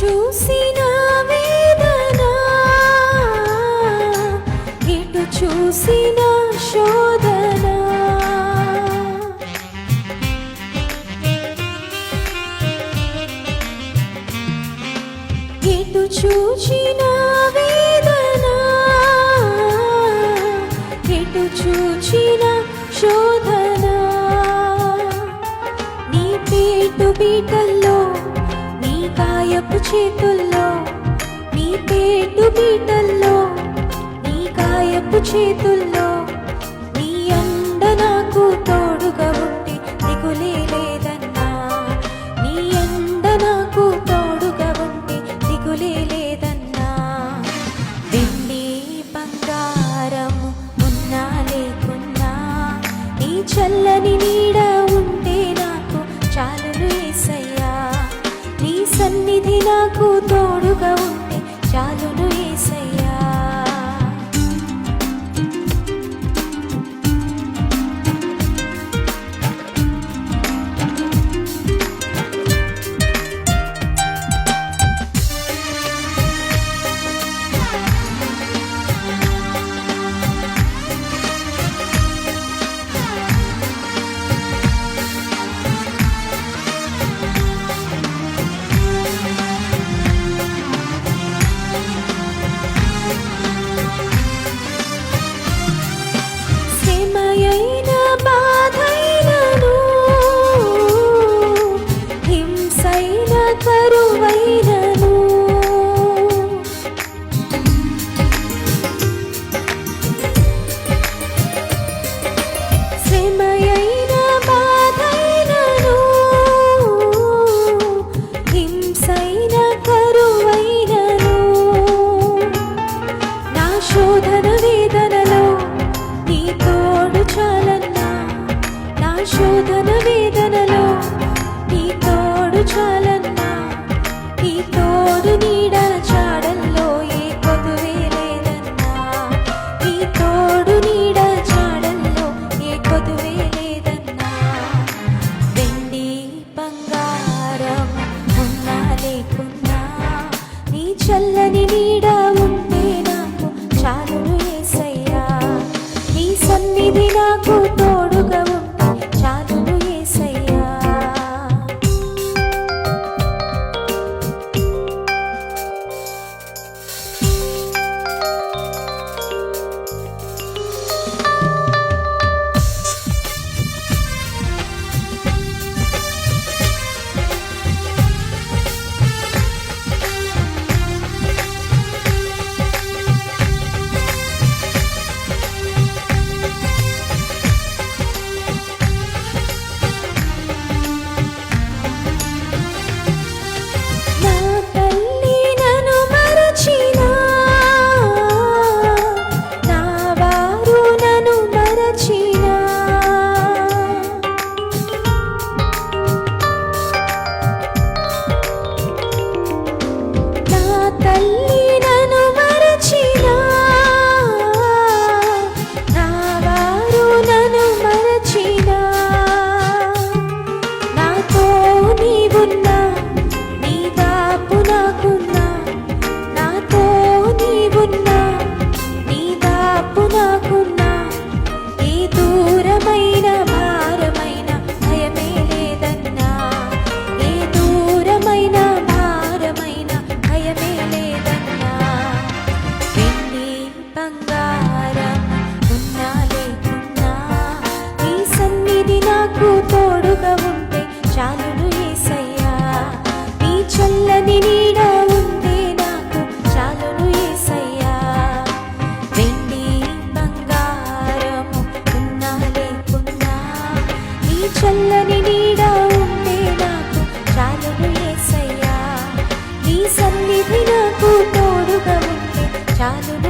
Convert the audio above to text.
చూసిన వేదన, ఎటు చూసిన శోధన, ఎటు చూచిన వేదన, ఎటు చూచిన శోధన, నీ పేటు బీటల్లో, నీ కాయపు చేతుల్లో, నీ పేటు బీటల్లో, నీ కాయపు చేతుల్లో, నీ అండ నాకు తోడుగా ఉంటే దిగులే లేదన్నా, నీ అండ నాకు తోడుగా ఉంటే దిగులే లేదన్నా. వెండి బంగారము ఉన్నా లేకున్నా, నీ చల్లని నీడ ఉంటే నాకు చాలును యేసయ్యా, నీ సన్నిధి నాకు తోడుగా ఉంటే చాలును యేసయ్యా. శ్రమయైన బాధైనను, హింసైన కరువైనను, శ్రమయైన బాధైనను, హింసైన కరువైనను, నా శోధన వేదనలో నీ తోడు చాలన్నా, నా శోధన వేదనలో నీ తోడు చాలన్నా, నీ తోడు నీడ చాడల్లో ఏ కొదువే లేదన్నా, నీ తోడు నీడ చాడల్లో ఏ కొదువే లేదన్నా. వెండి బంగారం ఉన్నా లేకున్నా, నీ చల్లని నీడ ఉంటే నాకు చాలును యేసయ్యా, నీ సన్నిధి నాకు తోడుగా ఉంటే చాలును యేసయ్యా. నా తల్లి నన్ను మరచినా, నా వారు నన్ను మరచినా, నా తల్లి నన్ను మరచినా, నా వారు నన్ను మరచినా, నాతో నీవున్నా, నీ దాపు నాకున్నా, నాతో నీవున్నా, నీ దాపు నాకున్నా, ఏ దూరమైన భారమైన భయమే లేదన్నా, ఏ దూరమైన భారమైన భయమే లేదన్నా. వెండి బంగారం ఉన్నా లేకున్నా, నీ సన్నిధి నాకు తోడుగా ఉంటే చాలును యేసయ్యా, నీ చల్లని నీడ ఉంటే నాకు చాలును యేసయ్యా. వెండి బంగారము ఉన్నా లేకున్నా, నీ చల్లని నీడ ఉంటే నాకు చాలును యేసయ్యా, నీ సన్నిధి నాకు తోడుగా ఉంటే చాలును